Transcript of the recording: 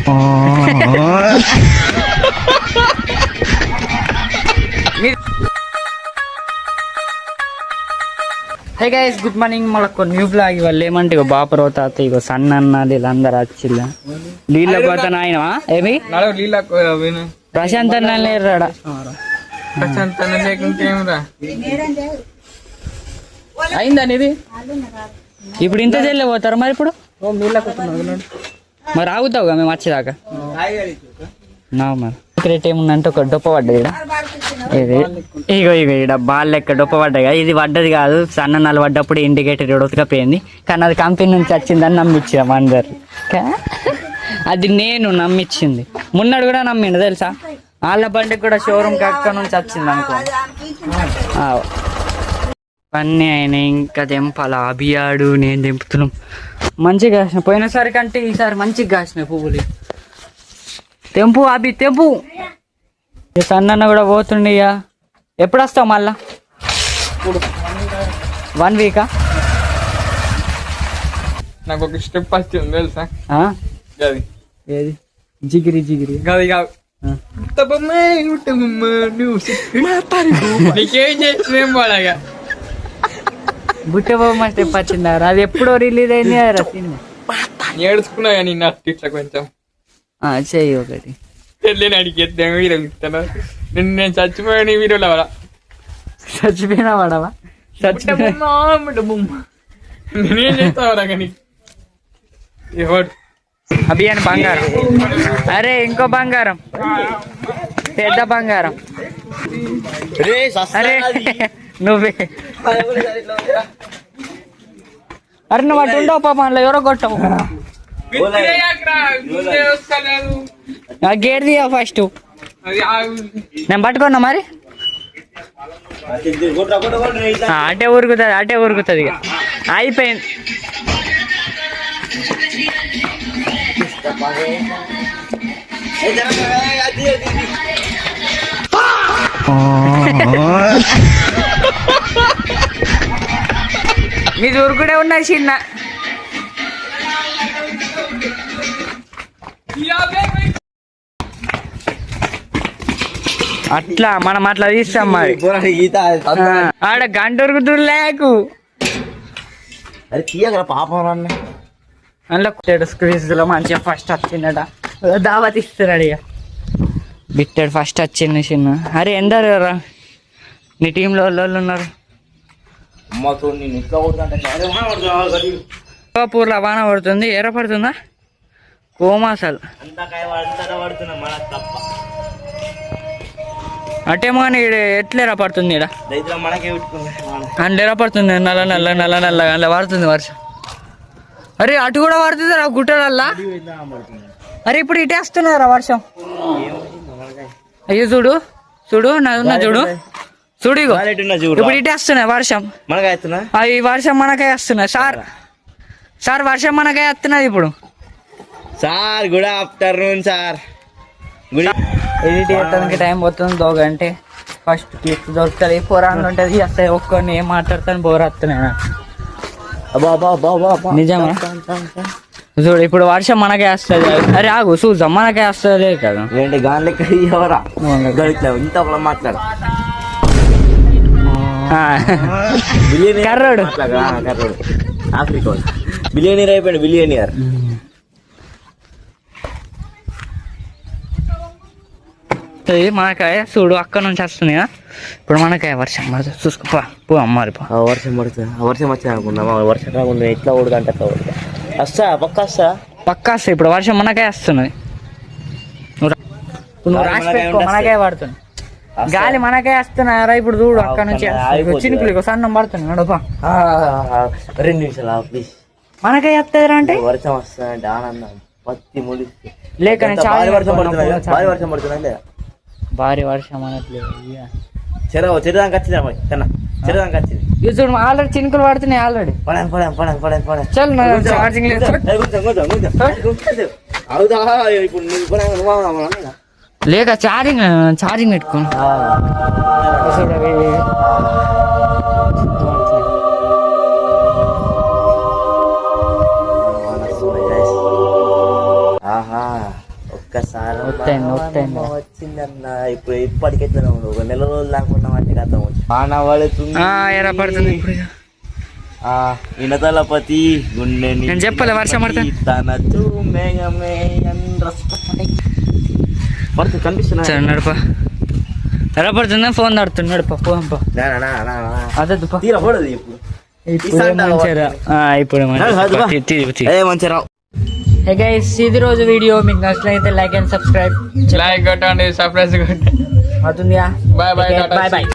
Hey guys good morning. మళ్ళీ new blog ఇవాళ ఏమంటే ఇగో బాపరో తాత ఇగో సన్న అన్నది వీళ్ళందరూ వచ్చిల్ల నీళ్ళ పోతాను ఆయన ఏమి ప్రశాంత్ అన్న లేరాడా ప్రశాంత్ అన్న లేకుంటే అయిందని ఇది ఇప్పుడు ఇంత జల్లి పోతారు మరి ఇప్పుడు మరి ఆగుతావుగా మేము వచ్చేదాకా నా మరి సీక్రెట్ ఏముందంటే ఒక డొప్ప పడ్డది ఇది ఇగో ఈడ బాల్ లెక్క డొప్ప పడ్డాయి ఇది పడ్డది కాదు సన్న నల్ల పడ్డప్పుడు ఇండికేటర్ ఉడతకపోయింది కానీ అది కంపెనీ నుంచి వచ్చిందని నమ్మించాము అందరు అది నేను నమ్మించింది మున్నాడు కూడా నమ్మిండు తెలుసా వాళ్ళ బండికి కూడా షోరూమ్ అక్కడ నుంచి వచ్చింది అనుకో అన్నీ ఆయన ఇంకా తెంపాల అభియాడు నేను తెంపుతున్నాం మంచిగా కాసిన పోయినసారి కంటే ఈసారి మంచిగా కాసినాయి పువ్వులు తెంపు అభి తెంపు సన్న కూడా పోతుండే ఇక ఎప్పుడు వస్తావు మళ్ళా 1 వీకా నాకు ఒక స్టెప్ వచ్చింది తెలుసా గది ఏది జిగిరి జిగిరి గది కాదు నీకేం చేస్తున్నాం బాగా బుట్ట బొమ్మ స్టెప్ వచ్చిందారు అది ఎప్పుడో రిలీజ్ అయింది సినిమా ఏడుచుకున్నా కానీ ఇట్లా కొంచెం చెయ్యి ఒకటి వెళ్ళి అడిగేద్దాం వీరలు ఇస్తాను నేను చచ్చిపోయాను ఈ వీడియోలో అవరా చచ్చిపోయినా వాడవా నేనేం చేస్తావరా కానీ ఎవడు అభియాన్ బంగారం అరే ఇంకో బంగారం పెద్ద బంగారం అరే నువ్వే అరే నువ్వు అటు ఉండవు పాప అందులో ఎవరో కొట్టవు గేట్ దిగా ఫస్ట్ నేను పట్టుకున్నా మరి అటే ఊరుకుతుంది ఇక అయిపోయింది మీ ఊరుకుడే ఉన్నాయి చిన్న అట్లా మనం అట్లా తీస్తాం మరి ఆడ గంట ఉరుకుతుడు లేకు పాపం అందులో స్క్రీజ్ లో మంచిగా ఫస్ట్ వచ్చిందట దావత్ ఇస్తున్నాడు ఇక బిట్టాడు ఫస్ట్ వచ్చింది చిన్న అరే ఎందరు నీ టీంలో వాళ్ళు ఉన్నారు పూర్లో వాన పడుతుంది ఎర్ర పడుతుందా కోమాసలు అటేమో కానీ ఎట్లేరా పడుతుంది ఇక్కడ అంటేరా పడుతుంది నల్ల నల్ల నల్ల నల్లగా అలా పడుతుంది వర్షం అరే అటు కూడా పడుతుంది రా గుట్టలల్లా అరే ఇప్పుడు ఇటే వస్తున్నారా వర్షం అయ్యో చూడు చూడు నాదున్నా చూడు చూడు ఇగో ఇప్పుడు ఇటే వస్తున్నాయి వర్షం ఈ వర్షం మనకే వస్తున్నాయి సార్ వర్షం మనకే వస్తున్నది ఇప్పుడు sir good afternoon sir edit చేయడానికి టైం పోతుంది 2 గంటే ఫస్ట్ క్లిక్ దొరుకుతుంది పోరాంగ్ ఉంటుంది వస్తాయి ఒక్కరిని ఏం మాట్లాడతాను బోర్ వస్తున్నాయి నిజమా చూడు ఇప్పుడు వర్షం మనకే వస్తుంది అరే ఆగు చూద్దాం మనకే వస్తుంది కదా ఏంటి గాలి ఇంత మాట్లాడు కర్రోడు ఆఫ్రికా బిలియనీర్ అయిపోయాడు బిలియనీర్ మనకాయ చూడు అక్కడ నుంచి వస్తుంది కదా ఇప్పుడు మనకాయ వర్షం పడుతుంది చూసుకో పో అమ్మారి వర్షం పడుతుంది వర్షం వచ్చా అనుకున్నా వర్షం రాకుండా ఎట్లా ఊడుదంటే అట్లా ఊడుదా వస్తా పక్క వస్తా ఇప్పుడు వర్షం మనకాయ వస్తున్నది నువ్వు రాసి పెట్టుకో మనకాయ పడుతుంది గాలి మనకాయ వస్తున్నారా ఇప్పుడు చూడు అక్కడ నుంచి చినుకులు సన్నం పడుతుంది నడుపా 2 నిమిషాలు ప్లీజ్ మనకాయ వస్తుందిరా అంటే వర్షం వస్తుందంటే ఆనందం పత్తి ముడిస్తే లేక వర్షం పడుతుంది భారీ వర్షం అనట్లేదు చెరుదానికి వచ్చిందా కన్నా చెరుదానికి వచ్చింది చూడు ఆల్రెడీ చినుకులు పడుతున్నాయి ఆల్రెడీ చల్ ఛార్జింగ్ లేక ఛార్జింగ్ పెట్టుకో ఒక్కసారి వస్తాను. వచ్చిందన్న ఇప్పుడు ఇప్పటికెట్లా ఉండవు 1 నెల రోజులు దాకా అంటే కథ బాగా పడుతుంది. ఎరా పడుతుంది ఇప్పుడు. ఇనతలపతి గుండె నేను చెప్పలే వర్షం పడుతుంది. తనచు మేఘమే పడుతుంది కనిపిస్తున్నా. సరే నడుపా. ఎలా పడుతుందా ఫోన్ నడుతున్నాడు పోంపా. అదే తీరా పడదు ఇప్పుడు. ఇప్పుడు మంచిగా హే గైస్, ఇది రోజు వీడియో మీకు నచ్చినట్లయితే లైక్ అండ్ సబ్స్క్రైబ్. లైక్ కొట్టండి, సబ్స్క్రైబ్ కొట్టండి. అవుతుందిగా. Bye bye. Bye bye.